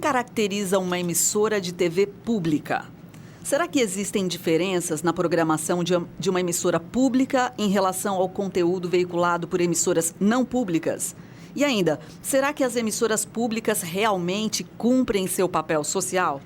caracteriza uma emissora de TV pública? Será que existem diferenças na programação de uma emissora pública em relação ao conteúdo veiculado por emissoras não públicas? E ainda, será que as emissoras públicas realmente cumprem seu papel social?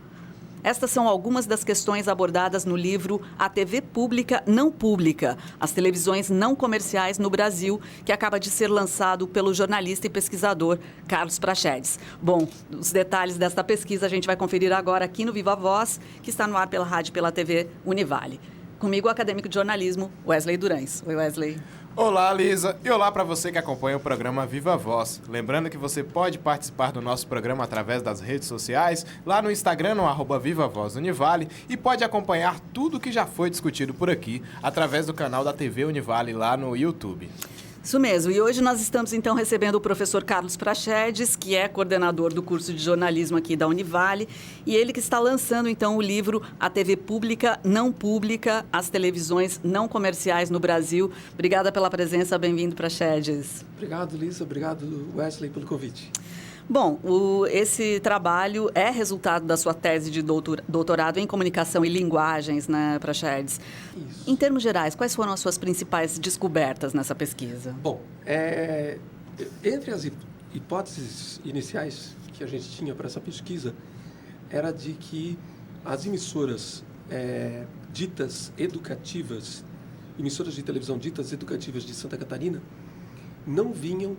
Estas são algumas das questões abordadas no livro A TV Pública Não Pública, as televisões não comerciais no Brasil, que acaba de ser lançado pelo jornalista e pesquisador Carlos Prachedes. Bom, os detalhes desta pesquisa a gente vai conferir agora aqui no Viva Voz, que está no ar pela rádio e pela TV Univale. Comigo, o acadêmico de jornalismo, Wesley Durães. Oi, Wesley. Olá, Lisa, e olá para você que acompanha o programa Viva Voz. Lembrando que você pode participar do nosso programa através das redes sociais, lá no Instagram, no @VivaVozUnivale, e pode acompanhar tudo que já foi discutido por aqui através do canal da TV Univale lá no YouTube. Isso mesmo, e hoje nós estamos então recebendo o professor Carlos Prachedes, que é coordenador do curso de jornalismo aqui da Univale, e ele que está lançando então o livro A TV Pública Não Pública, as televisões não comerciais no Brasil. Obrigada pela presença, bem-vindo, Prachedes. Obrigado, Lisa, obrigado, Wesley, pelo convite. Bom, esse trabalho é resultado da sua tese de doutorado em comunicação e linguagens, né, Prachedes? Isso. Em termos gerais, quais foram as suas principais descobertas nessa pesquisa? Bom, entre as hipóteses iniciais que a gente tinha para essa pesquisa, era de que as emissoras ditas educativas, emissoras de televisão ditas educativas de Santa Catarina, não vinham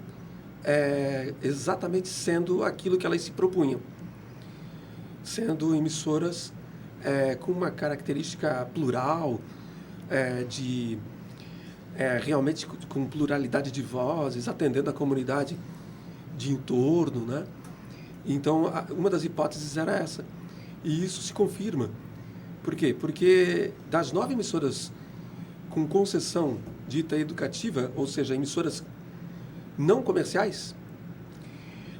exatamente sendo aquilo que elas se propunham, sendo emissoras com uma característica plural, realmente com pluralidade de vozes, atendendo a comunidade de entorno, né? Então, uma das hipóteses era essa. E isso se confirma. Por quê? Porque das 9 emissoras com concessão dita educativa, ou seja, emissoras não comerciais,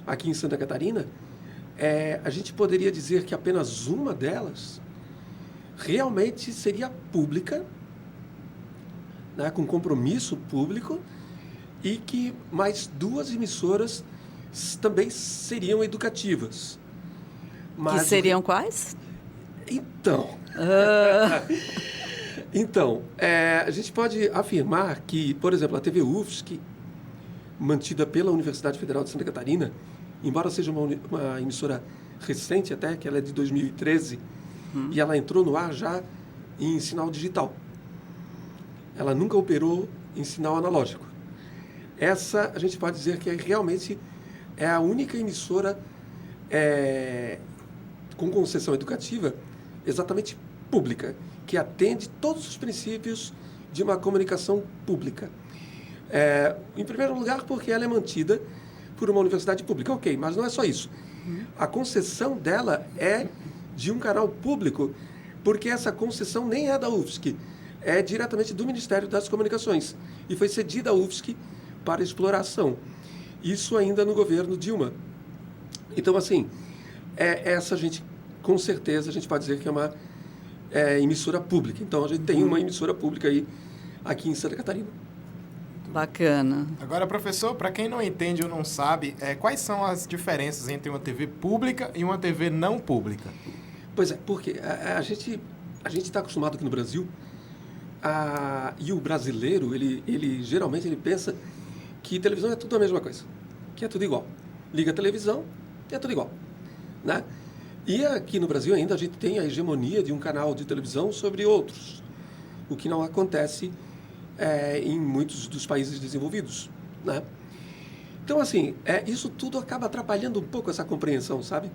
aqui em Santa Catarina, a gente poderia dizer que apenas uma delas realmente seria pública, né, com compromisso público, e que mais 2 emissoras também seriam educativas. Mas, que seriam quais? Então, a gente pode afirmar que, por exemplo, a TV UFSC, mantida pela Universidade Federal de Santa Catarina, embora seja uma emissora recente até, que ela é de 2013, e ela entrou no ar já em sinal digital. Ela nunca operou em sinal analógico. Essa, a gente pode dizer que realmente é a única emissora com concessão educativa exatamente pública, que atende todos os princípios de uma comunicação pública. Em primeiro lugar, porque ela é mantida por uma universidade pública. Ok, mas não é só isso. A concessão dela é de um canal público, porque essa concessão nem é da UFSC, é diretamente do Ministério das Comunicações e foi cedida à UFSC para exploração. Isso ainda no governo Dilma. Então, assim, essa gente, com certeza, a gente pode dizer que é uma emissora pública. Então, a gente tem uma emissora pública aí, aqui em Santa Catarina. Bacana. Agora, professor, para quem não entende ou não sabe, quais são as diferenças entre uma TV pública e uma TV não pública? Pois porque a gente está acostumado aqui no Brasil, e o brasileiro, ele geralmente pensa que televisão é tudo a mesma coisa, que é tudo igual. Liga a televisão e é tudo igual, né? E aqui no Brasil ainda a gente tem a hegemonia de um canal de televisão sobre outros, o que não acontece em muitos dos países desenvolvidos, né? Então, assim, isso tudo acaba atrapalhando um pouco essa compreensão, sabe?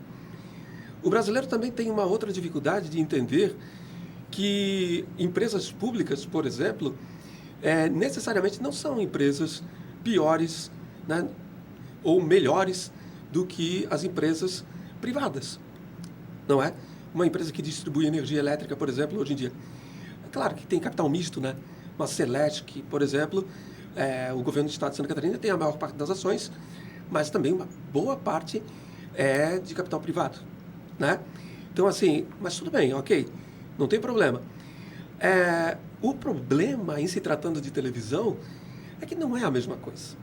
O brasileiro também tem uma outra dificuldade de entender que empresas públicas, por exemplo, necessariamente não são empresas piores, né, ou melhores do que as empresas privadas, não é? Uma empresa que distribui energia elétrica, por exemplo, hoje em dia. É claro que tem capital misto, né? Uma Celesc, por exemplo, o governo do estado de Santa Catarina tem a maior parte das ações, mas também uma boa parte é de capital privado, né? Então, assim, mas tudo bem, ok, não tem problema. O problema em se tratando de televisão é que não é a mesma coisa,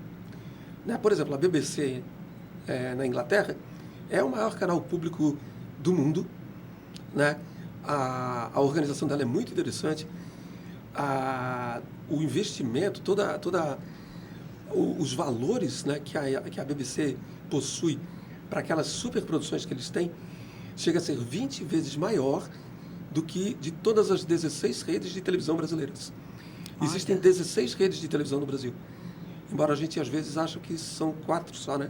né? Por exemplo, a BBC na Inglaterra, é o maior canal público do mundo, né? A organização dela é muito interessante. O investimento, os valores, né, que a BBC possui para aquelas superproduções que eles têm, chega a ser 20 vezes maior do que de todas as 16 redes de televisão brasileiras. Existem 16 redes de televisão no Brasil. Embora a gente, às vezes, ache que são 4 só, né?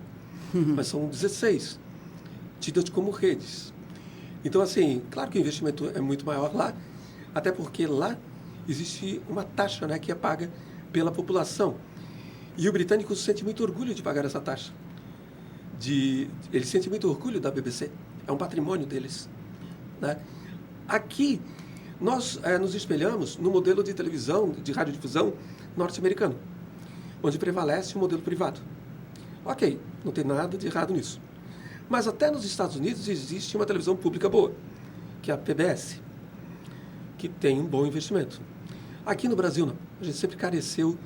Mas são 16, tidas como redes. Então, assim, claro que o investimento é muito maior lá, até porque lá existe uma taxa, né, que é paga pela população. E o britânico sente muito orgulho de pagar essa taxa. Ele sente muito orgulho da BBC. É um patrimônio deles, né? Aqui, nós nos espelhamos no modelo de televisão, de radiodifusão norte-americano, onde prevalece o modelo privado. Ok, não tem nada de errado nisso. Mas até nos Estados Unidos existe uma televisão pública boa, que é a PBS, que tem um bom investimento. Aqui no Brasil, não. A gente sempre careceu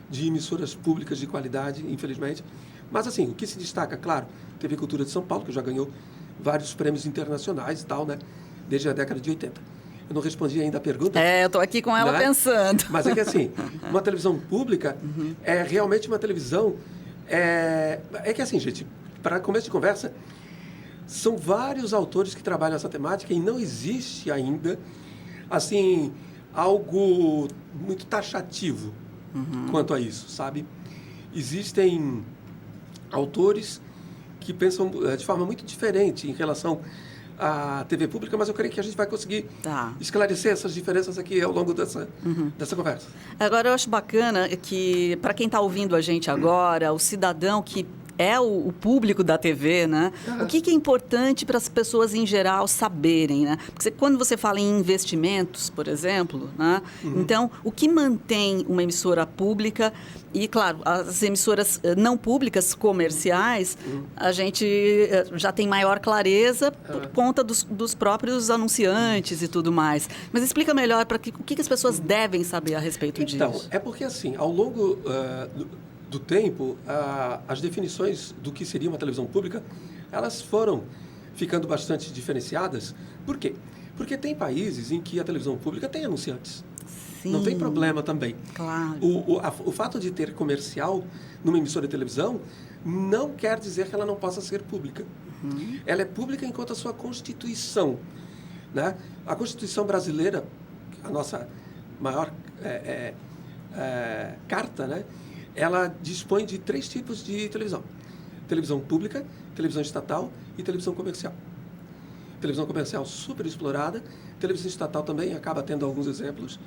de emissoras públicas de qualidade, infelizmente. Mas, assim, o que se destaca, claro, TV Cultura de São Paulo, que já ganhou vários prêmios internacionais e tal, né? Desde a década de 80. Eu não respondi ainda a pergunta. Eu estou aqui com ela, né, pensando. Mas é que, assim, uma televisão pública é realmente uma televisão... É que, assim, gente, para começo de conversa, são vários autores que trabalham essa temática e não existe ainda, assim, algo muito taxativo quanto a isso, sabe? Existem autores que pensam de forma muito diferente em relação à TV pública, mas eu creio que a gente vai conseguir esclarecer essas diferenças aqui ao longo dessa conversa. Agora, eu acho bacana que, para quem está ouvindo a gente agora, o cidadão que é o público da TV, né? O que é importante para as pessoas em geral saberem, né? Porque quando você fala em investimentos, por exemplo, né? Então, o que mantém uma emissora pública e, claro, as emissoras não públicas, comerciais, a gente já tem maior clareza por conta dos próprios anunciantes e tudo mais. Mas explica melhor o que as pessoas devem saber a respeito disso. Então, é porque, assim, ao longo do tempo, as definições do que seria uma televisão pública, elas foram ficando bastante diferenciadas. Por quê? Porque tem países em que a televisão pública tem anunciantes. Sim. Não tem problema também. Claro. O fato de ter comercial numa emissora de televisão não quer dizer que ela não possa ser pública. Ela é pública enquanto a sua Constituição, né? A Constituição brasileira, a nossa maior carta, né? Ela dispõe de 3 tipos de televisão. Televisão pública, televisão estatal e televisão comercial. Televisão comercial super explorada. Televisão estatal também acaba tendo alguns exemplos,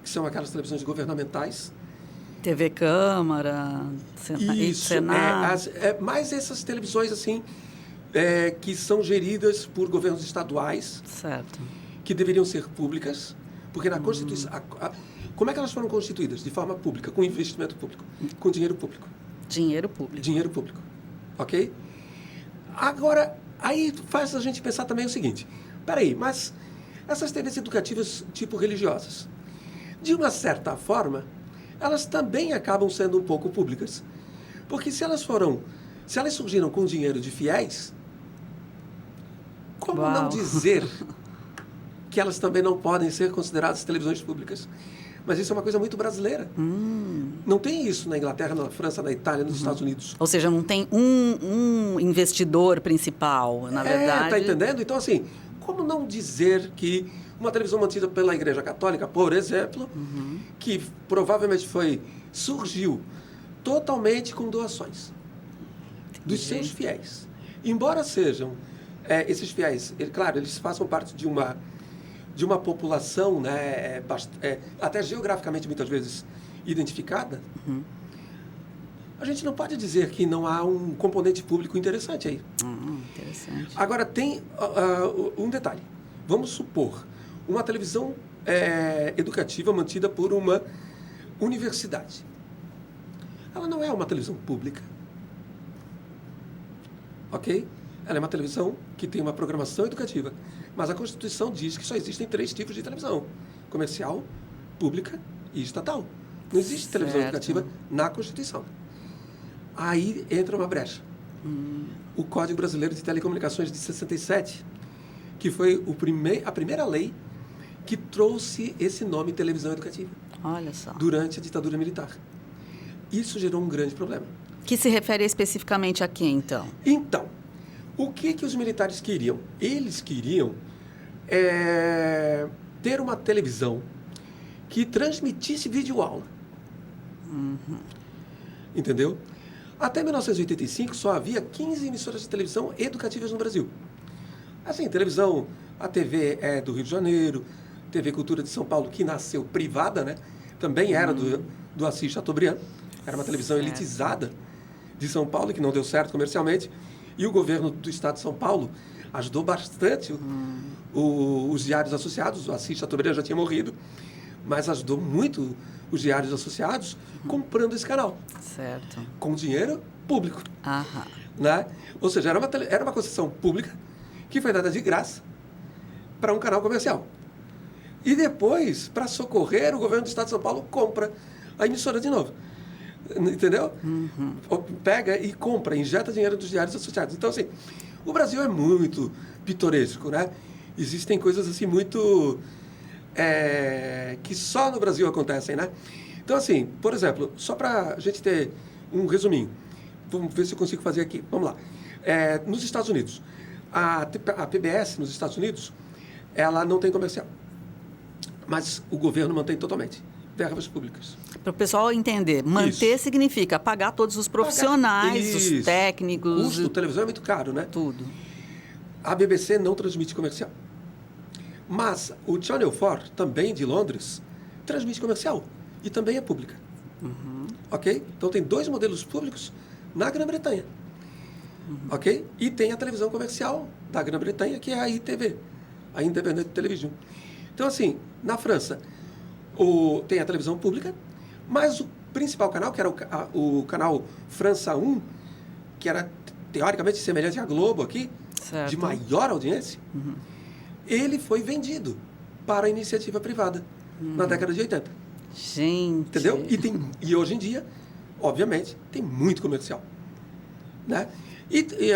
que são aquelas televisões governamentais. TV Câmara, Senado. Mais essas televisões, assim, que são geridas por governos estaduais. Certo. Que deveriam ser públicas, porque na Constituição... Como é que elas foram constituídas? De forma pública, com investimento público, com dinheiro público. Dinheiro público. Dinheiro público. Ok? Agora, aí faz a gente pensar também o seguinte. Peraí, mas essas TVs educativas tipo religiosas, de uma certa forma, elas também acabam sendo um pouco públicas. Porque se elas surgiram com dinheiro de fiéis, como não dizer que elas também não podem ser consideradas televisões públicas? Mas isso é uma coisa muito brasileira. Não tem isso na Inglaterra, na França, na Itália, nos Estados Unidos. Ou seja, não tem um investidor principal, na verdade. Está entendendo? Então, assim, como não dizer que uma televisão mantida pela Igreja Católica, por exemplo, que provavelmente surgiu totalmente com doações dos seus fiéis. Embora sejam esses fiéis, claro, eles façam parte de uma população, né, até geograficamente muitas vezes identificada, a gente não pode dizer que não há um componente público interessante aí. Interessante. Agora, tem um detalhe. Vamos supor uma televisão educativa mantida por uma universidade. Ela não é uma televisão pública. Ok? Ela é uma televisão que tem uma programação educativa. Mas a Constituição diz que só existem 3 tipos de televisão: comercial, pública e estatal. Não existe televisão educativa na Constituição. Aí entra uma brecha. O Código Brasileiro de Telecomunicações de 67, que foi a primeira lei que trouxe esse nome televisão educativa. Olha só. Durante a ditadura militar. Isso gerou um grande problema. Que se refere especificamente a quem, então? Então, o que os militares queriam? Eles queriam ter uma televisão que transmitisse videoaula. Entendeu? Até 1985, só havia 15 emissoras de televisão educativas no Brasil. Assim, televisão, a TV do Rio de Janeiro, TV Cultura de São Paulo, que nasceu privada, né? Também era do Assis Chateaubriand. Era uma televisão elitizada de São Paulo, que não deu certo comercialmente. E o governo do estado de São Paulo ajudou bastante os diários associados. O Assis Chateaubriand já tinha morrido, mas ajudou muito os diários associados comprando esse canal. Certo. Com dinheiro público. Aham. Né? Ou seja, era uma concessão pública que foi dada de graça para um canal comercial. E depois, para socorrer, o governo do estado de São Paulo compra a emissora de novo. Entendeu? Pega e compra, injeta dinheiro dos diários associados. Então, assim, o Brasil é muito pitoresco, né? Existem coisas assim muito... que só no Brasil acontecem, né? Então, assim, por exemplo, só para a gente ter um resuminho. Vamos ver se eu consigo fazer aqui. Vamos lá. Nos Estados Unidos, a PBS nos Estados Unidos, ela não tem comercial. Mas o governo mantém totalmente. Verbas públicas. Para o pessoal entender, manter significa pagar todos os profissionais, os técnicos... O custo da televisão é muito caro, né? Tudo. A BBC não transmite comercial. Mas o Channel 4, também de Londres, transmite comercial e também é pública. Ok? Então tem 2 modelos públicos na Grã-Bretanha. Ok? E tem a televisão comercial da Grã-Bretanha, que é a ITV, a Independent Television. Então, assim, na França, tem a televisão pública, mas o principal canal, que era o canal França 1, que era teoricamente semelhante à Globo aqui, certo, de maior audiência, ele foi vendido para a iniciativa privada na década de 80. Gente... Entendeu? E hoje em dia, obviamente, tem muito comercial. Né?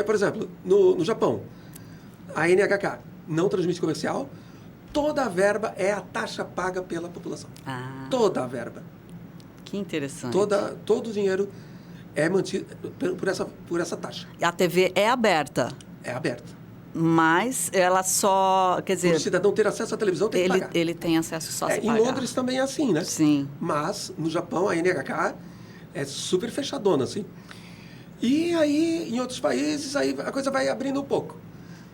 Por exemplo, no Japão, a NHK não transmite comercial, toda a verba é a taxa paga pela população. Toda a verba. Que interessante. Todo o dinheiro é mantido por essa taxa. A TV é aberta. É aberta. Mas ela só... Quer dizer... Para o cidadão ter acesso à televisão, tem que pagar. Ele tem acesso só se Em pagar. Londres também é assim, né? Sim. Mas, no Japão, a NHK é super fechadona, assim. E aí, em outros países, aí a coisa vai abrindo um pouco.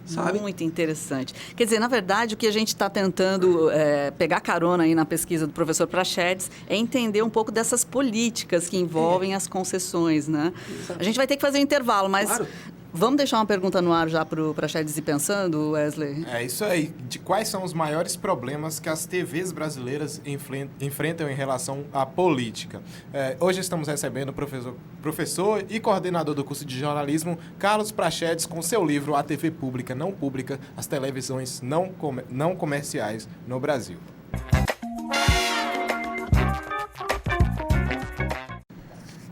Sabe? Muito interessante. Quer dizer, na verdade, o que a gente está tentando pegar carona aí na pesquisa do professor Prachedes é entender um pouco dessas políticas que envolvem as concessões, né? Exato. A gente vai ter que fazer um intervalo, mas Claro. vamos deixar uma pergunta no ar já para o Prachedes ir pensando, Wesley? É isso aí. De quais são os maiores problemas que as TVs brasileiras enfrentam em relação à política? Hoje estamos recebendo o professor e coordenador do curso de jornalismo, Carlos Prachedes, com seu livro A TV Pública Não Pública, as televisões não comerciais no Brasil.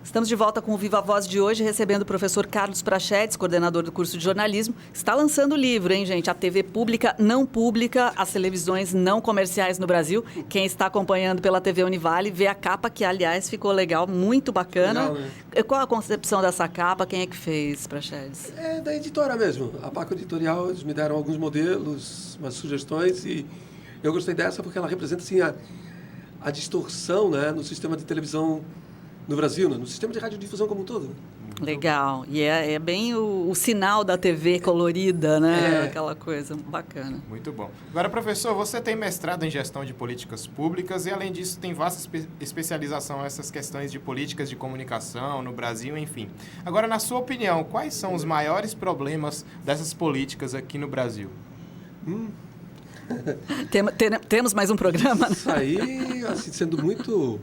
Estamos de volta com o Viva Voz de hoje, recebendo o professor Carlos Prachedes, coordenador do curso de jornalismo. Está lançando o livro, hein, gente? A TV Pública Não Pública, as televisões não comerciais no Brasil. Quem está acompanhando pela TV Univale, vê a capa, que, aliás, ficou legal, muito bacana. Legal, né? Qual a concepção dessa capa? Quem é que fez, Prachedes? É da editora mesmo. A Paco Editorial, eles me deram alguns modelos, umas sugestões, e eu gostei dessa porque ela representa, assim, a distorção, né, no sistema de televisão no Brasil, né? No sistema de radiodifusão como um todo. Legal. E é bem o sinal da TV colorida, né? Aquela coisa bacana. Muito bom. Agora, professor, você tem mestrado em gestão de políticas públicas e, além disso, tem vasta especialização nessas questões de políticas de comunicação no Brasil, enfim. Agora, na sua opinião, quais são os maiores problemas dessas políticas aqui no Brasil? Temos mais um programa, né? Isso aí, assim, sendo muito...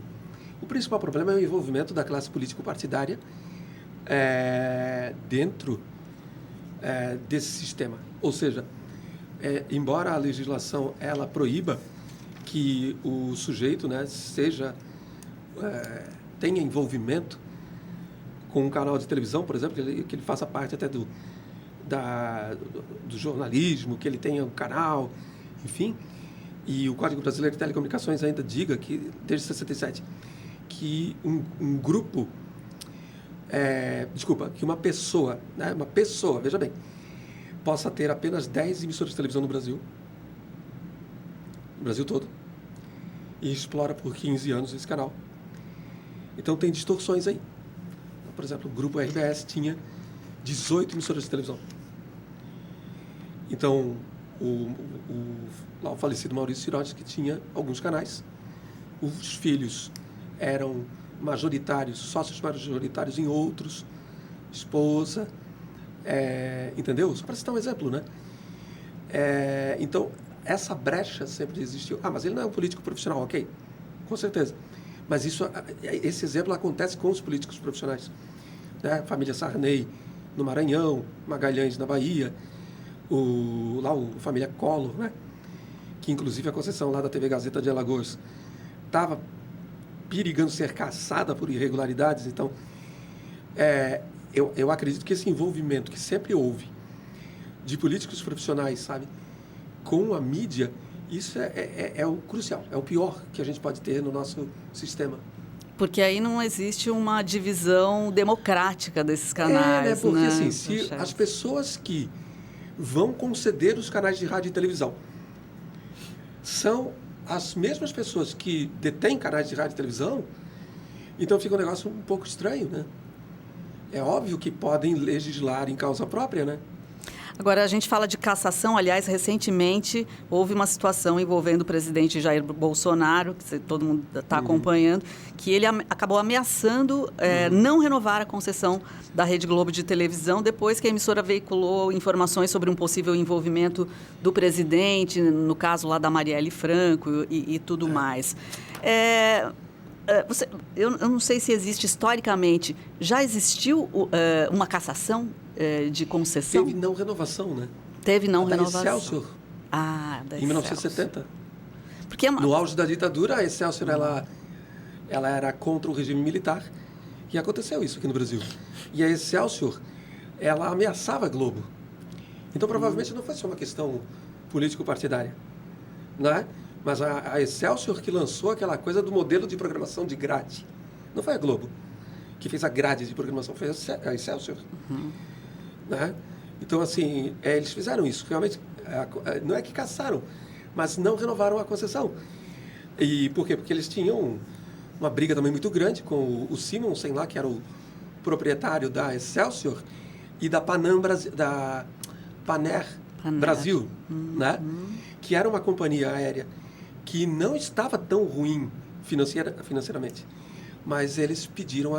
O principal problema é o envolvimento da classe político-partidária dentro desse sistema. Ou seja, embora a legislação ela proíba que o sujeito, né, tenha envolvimento com um canal de televisão, por exemplo, que ele faça parte até do jornalismo, que ele tenha um canal, enfim. E o Código Brasileiro de Telecomunicações ainda diga que, desde 67, que um grupo... que uma pessoa, né, veja bem, possa ter apenas 10 emissoras de televisão no Brasil todo, e explora por 15 anos esse canal. Então tem distorções aí. Por exemplo, o grupo RBS tinha 18 emissoras de televisão. Então, lá o falecido Maurício Sirotes, que tinha alguns canais, os filhos eram majoritários, sócios majoritários em outros, esposa, entendeu? Só para citar um exemplo, né? Então, essa brecha sempre existiu. Mas ele não é um político profissional, ok? Com certeza. Mas esse exemplo acontece com os políticos profissionais. Né? Família Sarney no Maranhão, Magalhães na Bahia, a família Collor, né? Que inclusive a concessão lá da TV Gazeta de Alagoas estava perigando ser caçada por irregularidades. Então, eu acredito que esse envolvimento que sempre houve de políticos profissionais, sabe, com a mídia, isso é o crucial, é o pior que a gente pode ter no nosso sistema. Porque aí não existe uma divisão democrática desses canais, porque né? assim, se as pessoas que vão conceder os canais de rádio e televisão são as mesmas pessoas que detêm canais de rádio e televisão, então fica um negócio um pouco estranho, né? É óbvio que podem legislar em causa própria, né? Agora, a gente fala de cassação. Aliás, recentemente houve uma situação envolvendo o presidente Jair Bolsonaro, que todo mundo está acompanhando, que ele acabou ameaçando não renovar a concessão da Rede Globo de televisão, depois que a emissora veiculou informações sobre um possível envolvimento do presidente, no caso lá da Marielle Franco e tudo mais. Eu não sei se existe historicamente. Já existiu uma cassação de concessão? Teve não renovação, né? Teve não renovação. Excelsior. Da em 1970. Porque no auge da ditadura, a Excelsior ela era contra o regime militar. E aconteceu isso aqui no Brasil. E a Excelsior, ela ameaçava a Globo. Então, provavelmente, não foi só uma questão político-partidária, né? Mas a Excelsior que lançou aquela coisa do modelo de programação de grade. Não foi a Globo que fez a grade de programação, foi a Excelsior. Né? Então, assim, eles fizeram isso. Realmente, não é que cassaram, mas não renovaram a concessão. E por quê? Porque eles tinham uma briga também muito grande com o Simonsen lá, que era o proprietário da Excelsior, e da Paner Brasil, né? Que era uma companhia aérea que não estava tão ruim financeiramente, mas eles pediram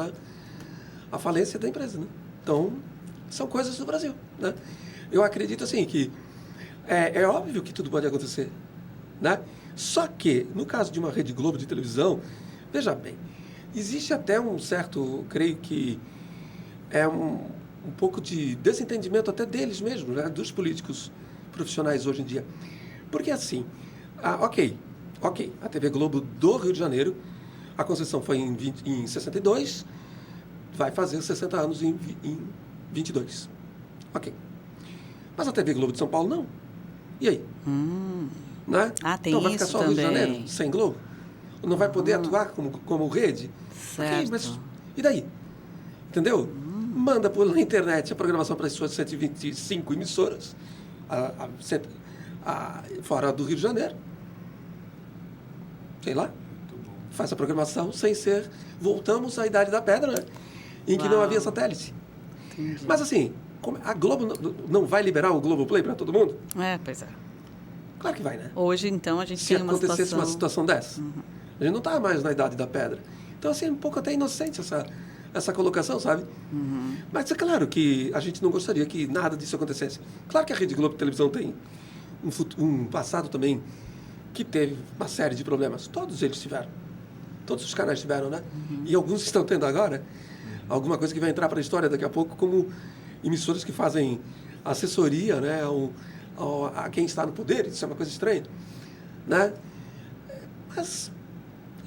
a falência da empresa, né? Então, são coisas do Brasil, né? Eu acredito assim que é óbvio que tudo pode acontecer, né? Só que, no caso de uma Rede Globo de televisão, veja bem, existe até um certo, creio que um pouco de desentendimento até deles mesmos, né? Dos políticos profissionais hoje em dia. Porque assim, ok, a TV Globo do Rio de Janeiro, a concessão foi em 62, vai fazer 60 anos em 22. Ok. Mas a TV Globo de São Paulo, não. E aí? Né? Tem então vai ficar isso só o Rio de também. Janeiro, sem Globo? Não vai poder atuar como rede? Certo. Ok, mas e daí? Entendeu? Manda por na internet a programação para as suas 125 emissoras, fora do Rio de Janeiro. Sei lá. Faz a programação sem ser... Voltamos à Idade da Pedra, né? Em que não havia satélite. Entendi. Mas assim, a Globo não vai liberar o Globoplay para todo mundo? Pois é. Claro que vai, né? Hoje, então, a gente Se tem uma acontecesse situação... uma situação dessa. A gente não está mais na Idade da Pedra. Então, assim, é um pouco até inocente essa colocação, sabe? Mas é claro que a gente não gostaria que nada disso acontecesse. Claro que a Rede Globo de televisão tem um passado também que teve uma série de problemas. Todos eles tiveram. Todos os canais tiveram, né? E alguns estão tendo agora alguma coisa que vai entrar para a história daqui a pouco, como emissoras que fazem assessoria, né, a quem está no poder. Isso é uma coisa estranha, né? Mas,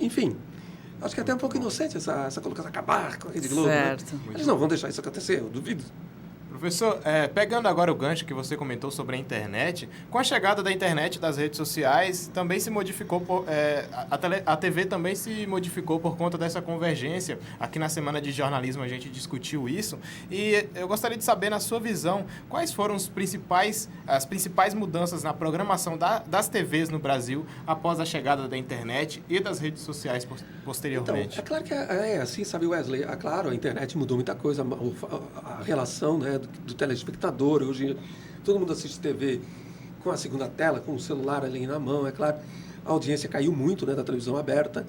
enfim, Acho que é até um pouco inocente essa colocação, acabar com a Rede Globo. Certo. Né? Eles não vão deixar isso acontecer, eu duvido. Professor, pegando agora o gancho que você comentou sobre a internet, com a chegada da internet, das redes sociais, também se modificou, a TV também se modificou por conta dessa convergência. Aqui na Semana de Jornalismo a gente discutiu isso e eu gostaria de saber, na sua visão, quais foram as principais mudanças na programação das TVs no Brasil após a chegada da internet e das redes sociais posteriormente. Então, é claro que é assim, sabe, Wesley? É claro, a internet mudou muita coisa, a relação, né, do telespectador. Hoje todo mundo assiste TV com a segunda tela, com o celular ali na mão, é claro. A audiência caiu muito, né, da televisão aberta,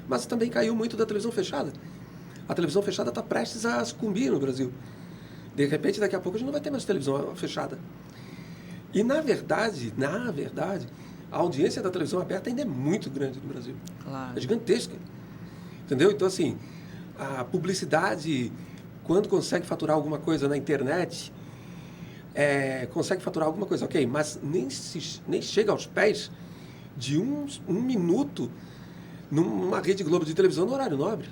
mas também caiu muito da televisão fechada. A televisão fechada está prestes a sucumbir no Brasil. De repente, daqui a pouco, a gente não vai ter mais televisão fechada. E, na verdade, a audiência da televisão aberta ainda é muito grande no Brasil. Claro. É gigantesca. Entendeu? Então, assim, a publicidade, quando consegue faturar alguma coisa na internet, consegue faturar alguma coisa, ok, mas nem chega aos pés de um minuto numa Rede Globo de televisão no horário nobre,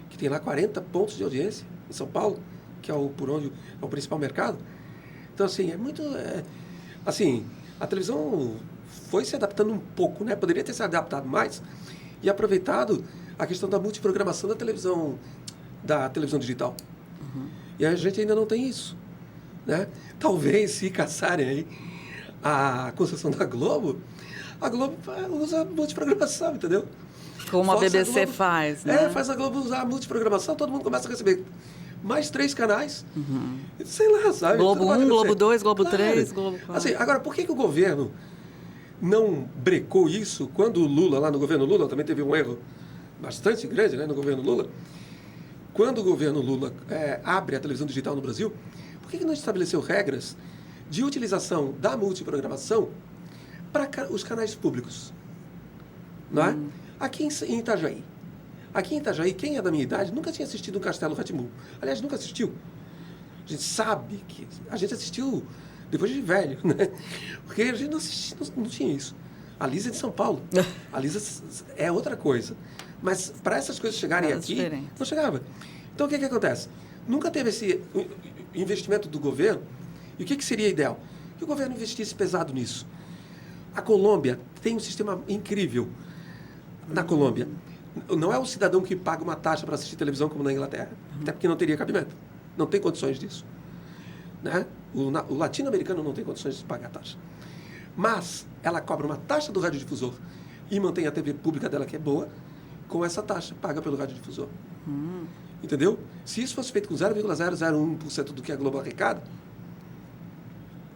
que tem lá 40 pontos de audiência em São Paulo, que é por onde é o principal mercado. Então, assim, assim, a televisão foi se adaptando um pouco, né? Poderia ter se adaptado mais e aproveitado a questão da multiprogramação da televisão digital. E a gente ainda não tem isso, né? Talvez, se caçarem aí a concessão da Globo, a Globo usa multiprogramação, entendeu? Como a BBC faz, né? Faz a Globo usar a multiprogramação, todo mundo começa a receber mais 3 canais, sei lá, sabe? Globo 1, Globo 2, Globo 3, Globo 4. Assim, agora, por que o governo não brecou isso quando o Lula, lá no governo Lula, também teve um erro bastante grande, né, no governo Lula? Quando o governo Lula abre a televisão digital no Brasil, por que não estabeleceu regras de utilização da multiprogramação para os canais públicos? Não é? Aqui em Itajaí. Aqui em Itajaí, quem é da minha idade nunca tinha assistido um Castelo Rá-Tim-Bum. Aliás, nunca assistiu. A gente sabe que... A gente assistiu depois de velho, né? Porque a gente não tinha isso. A Lisa é de São Paulo. A Lisa é outra coisa. Mas para essas coisas chegarem aqui, não chegava. Então, o que acontece? Nunca teve esse investimento do governo. E o que seria ideal? Que o governo investisse pesado nisso. A Colômbia tem um sistema incrível. Na Colômbia, não é o cidadão que paga uma taxa para assistir televisão como na Inglaterra. Até porque não teria cabimento. Não tem condições disso. Né? O latino-americano não tem condições de pagar taxa. Mas ela cobra uma taxa do radiodifusor e mantém a TV pública dela, que é boa, com essa taxa paga pelo radiodifusor. Entendeu? Se isso fosse feito com 0,001% do que a Globo arrecada,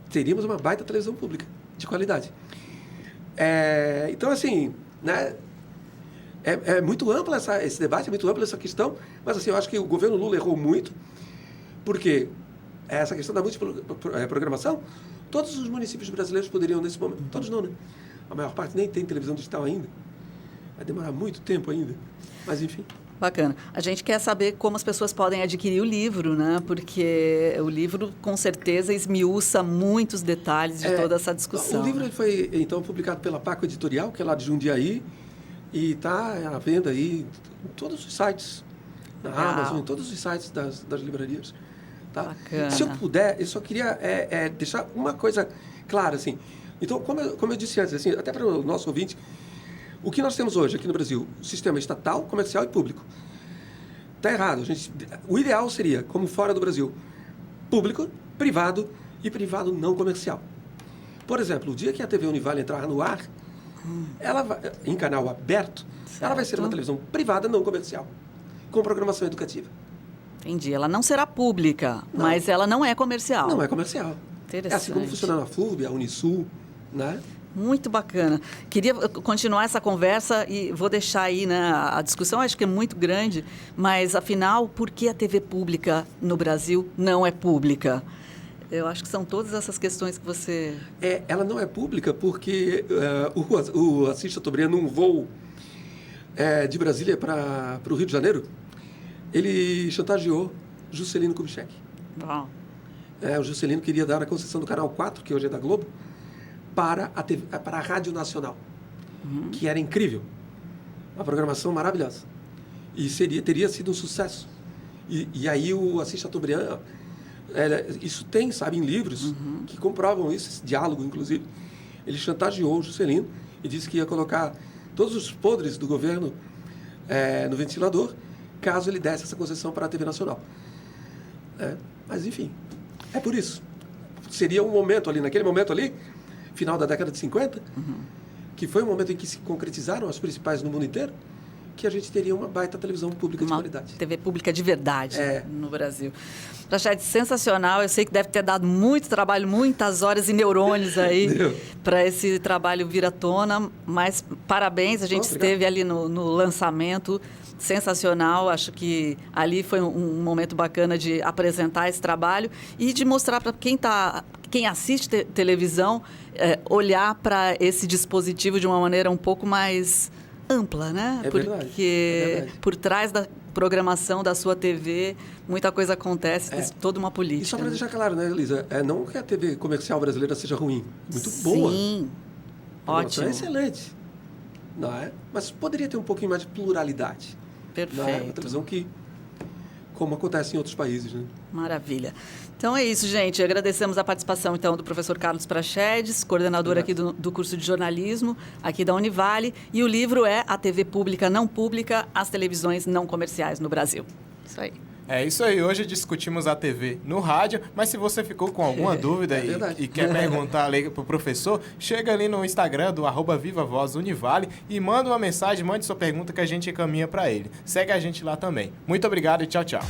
teríamos uma baita televisão pública, de qualidade. Então, assim, né, é muito amplo esse debate, é muito ampla essa questão, mas assim, eu acho que o governo Lula errou muito, porque essa questão da multiprogramação, todos os municípios brasileiros poderiam, nesse momento, todos não, né? A maior parte nem tem televisão digital ainda. Vai demorar muito tempo ainda, mas enfim. Bacana. A gente quer saber como as pessoas podem adquirir o livro, né? Porque o livro, com certeza, esmiuça muitos detalhes de toda essa discussão. O livro foi, então, publicado pela Paco Editorial, que é lá de Jundiaí, e está à venda aí em todos os sites, na Amazon, em todos os sites das livrarias. Tá? Bacana. Se eu puder, eu só queria deixar uma coisa clara, assim. Então, como eu disse antes, assim, até para o nosso ouvinte, o que nós temos hoje aqui no Brasil, o sistema estatal, comercial e público. Está errado. O ideal seria, como fora do Brasil, público, privado e privado não comercial. Por exemplo, o dia que a TV Univale entrar no ar, ela vai, em canal aberto, ela vai ser uma televisão privada não comercial, com programação educativa. Entendi. Ela não será pública, mas ela não é comercial. Não é comercial. Interessante. É assim como funciona a FURB, a Unisul, né? Muito bacana. Queria continuar essa conversa e vou deixar aí, né, a discussão, acho que é muito grande, mas, afinal, por que a TV pública no Brasil não é pública? Eu acho que são todas essas questões que você... Ela não é pública porque o Assis Chateaubriand, num voo de Brasília para o Rio de Janeiro, ele chantageou Juscelino Kubitschek. Bom. O Juscelino queria dar a concessão do Canal 4, que hoje é da Globo, para a Rádio Nacional, que era incrível. Uma programação maravilhosa. E teria sido um sucesso. E aí o Assis Chateaubriand, isso tem, sabe, em livros que comprovam isso, esse diálogo, inclusive. Ele chantageou o Juscelino e disse que ia colocar todos os podres do governo no ventilador, caso ele desse essa concessão para a TV Nacional. Mas, enfim, é por isso. Seria um momento ali, naquele momento ali, final da década de 50, que foi um momento em que se concretizaram as principais no mundo inteiro, que a gente teria uma baita televisão pública de qualidade. TV pública de verdade no Brasil. Prachedes, sensacional. Eu sei que deve ter dado muito trabalho, muitas horas e neurônios aí para esse trabalho vir à tona, mas parabéns, a gente esteve ali no lançamento, sensacional. Acho que ali foi um momento bacana de apresentar esse trabalho e de mostrar para quem assiste televisão, olhar para esse dispositivo de uma maneira um pouco mais ampla, né? Porque por trás da programação da sua TV, muita coisa acontece, tem toda uma política. E só para deixar claro, né, Elisa? Não que a TV comercial brasileira seja ruim, muito boa. Sim, ótimo. É excelente, não é? Mas poderia ter um pouquinho mais de pluralidade. Perfeito. Não é? Uma televisão como acontece em outros países, né? Maravilha. Então é isso, gente. Agradecemos a participação, então, do professor Carlos Prachedes, coordenador aqui do curso de jornalismo, aqui da Univale. E o livro é A TV Pública Não Pública, as televisões não comerciais no Brasil. Isso aí. É isso aí, hoje discutimos a TV no rádio, mas se você ficou com alguma dúvida e quer perguntar ali pro professor, chega ali no Instagram do @VivaVozUnivale e manda uma mensagem, mande sua pergunta que a gente encaminha para ele. Segue a gente lá também. Muito obrigado e tchau, tchau.